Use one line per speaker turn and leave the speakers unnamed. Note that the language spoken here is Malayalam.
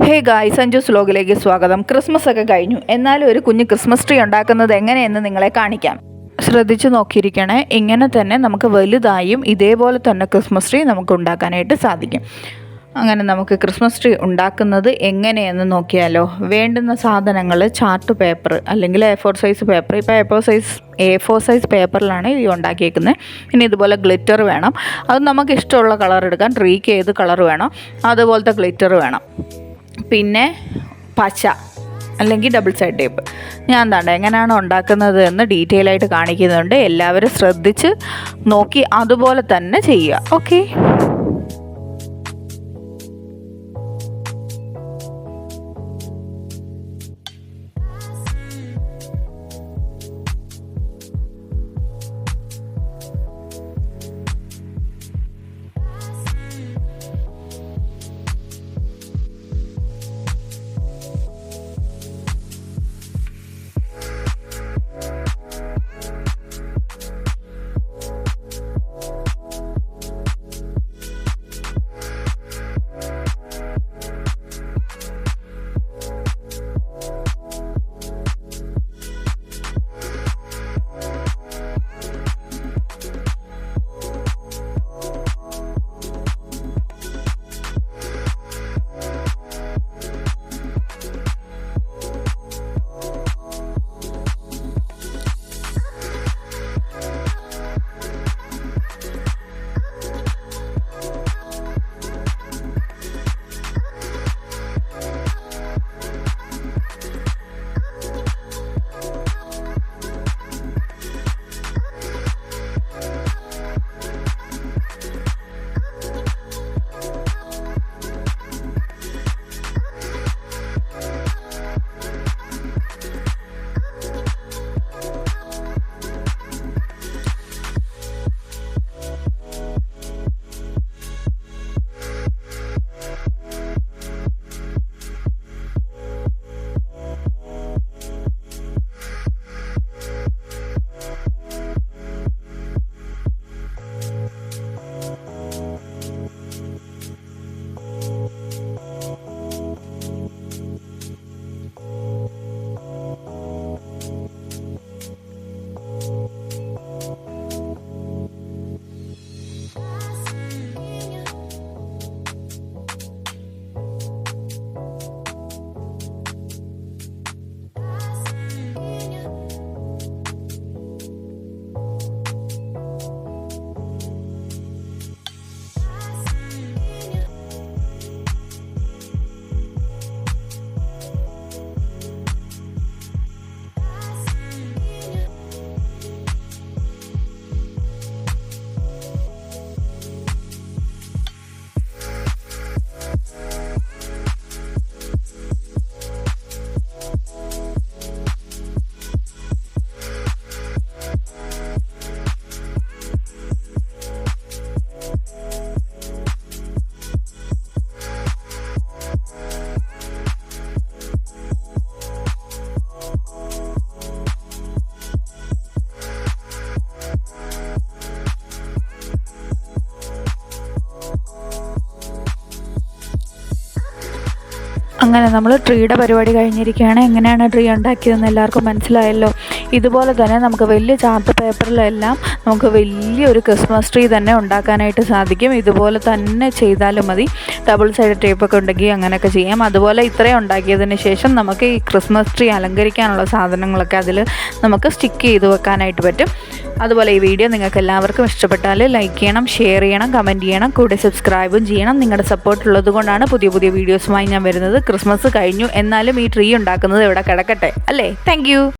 ഹേ ഗായ്സ്, സഞ്ജൂസ് വ്ലോഗിലേക്ക് സ്വാഗതം. ക്രിസ്മസ് ഒക്കെ കഴിഞ്ഞു, എന്നാലും ഒരു കുഞ്ഞ് ക്രിസ്മസ് ട്രീ ഉണ്ടാക്കുന്നത് എങ്ങനെയെന്ന് നിങ്ങളെ കാണിക്കാം. ശ്രദ്ധിച്ചു നോക്കിയിരിക്കണേ. ഇങ്ങനെ തന്നെ നമുക്ക് വലുതായും ഇതേപോലെ തന്നെ ക്രിസ്മസ് ട്രീ നമുക്ക് ഉണ്ടാക്കാനായിട്ട് സാധിക്കും. അങ്ങനെ നമുക്ക് ക്രിസ്മസ് ട്രീ ഉണ്ടാക്കുന്നത് എങ്ങനെയെന്ന് നോക്കിയാലോ. വേണ്ടുന്ന സാധനങ്ങൾ ചാർട്ട് പേപ്പർ അല്ലെങ്കിൽ A4 സൈസ് പേപ്പർ. ഇപ്പോൾ A4 സൈസ് പേപ്പറിലാണ് ഇത് ഉണ്ടാക്കിയേക്കുന്നത്. പിന്നെ ഇതുപോലെ ഗ്ലിറ്റർ വേണം. അത് നമുക്ക് ഇഷ്ടമുള്ള കളർ എടുക്കാം. ട്രീക്ക് ഏത് കളർ വേണം അതുപോലത്തെ ഗ്ലിറ്റർ വേണം. പിന്നെ പച്ച അല്ലെങ്കിൽ ഡബിൾ സൈഡ് ടേപ്പ്. ഞാൻ എന്താണ്ട് എങ്ങനെയാണ് ഉണ്ടാക്കുന്നത് എന്ന് ഡീറ്റെയിൽ ആയിട്ട് കാണിക്കുന്നുണ്ട്. എല്ലാവരും ശ്രദ്ധിച്ച് നോക്കി അതുപോലെ തന്നെ ചെയ്യുക. ഓക്കെ. അങ്ങനെ നമ്മൾ ട്രീയുടെ പരിപാടി കഴിഞ്ഞിരിക്കുകയാണ്. എങ്ങനെയാണ് ട്രീ ഉണ്ടാക്കിയതെന്ന് എല്ലാവർക്കും മനസ്സിലായല്ലോ. ഇതുപോലെ തന്നെ നമുക്ക് വലിയ ചാർട്ട് പേപ്പറിലെല്ലാം നമുക്ക് വലിയൊരു ക്രിസ്മസ് ട്രീ തന്നെ ഉണ്ടാക്കാനായിട്ട് സാധിക്കും. ഇതുപോലെ തന്നെ ചെയ്താലും മതി. ഡബിൾ സൈഡ് ടേപ്പൊക്കെ ഉണ്ടെങ്കിൽ അങ്ങനെയൊക്കെ ചെയ്യാം. അതുപോലെ ഇത്രയും ഉണ്ടാക്കിയതിന് ശേഷം നമുക്ക് ഈ ക്രിസ്മസ് ട്രീ അലങ്കരിക്കാനുള്ള സാധനങ്ങളൊക്കെ അതിൽ നമുക്ക് സ്റ്റിക്ക് ചെയ്ത് വെക്കാനായിട്ട് പറ്റും. അതുപോലെ ഈ വീഡിയോ നിങ്ങൾക്ക് എല്ലാവർക്കും ഇഷ്ടപ്പെട്ടാൽ ലൈക്ക് ചെയ്യണം, ഷെയർ ചെയ്യണം, കമൻറ്റ് ചെയ്യണം, കൂടെ സബ്സ്ക്രൈബും ചെയ്യണം. നിങ്ങളുടെ സപ്പോർട്ട് ഉള്ളത് കൊണ്ടാണ് പുതിയ പുതിയ വീഡിയോസുമായി ഞാൻ വരുന്നത്. ക്രിസ്മസ് കഴിഞ്ഞു, എന്നാലും ഈ ട്രീ ഉണ്ടാക്കുന്നത് ഇവിടെ കിടക്കട്ടെ അല്ലേ. താങ്ക്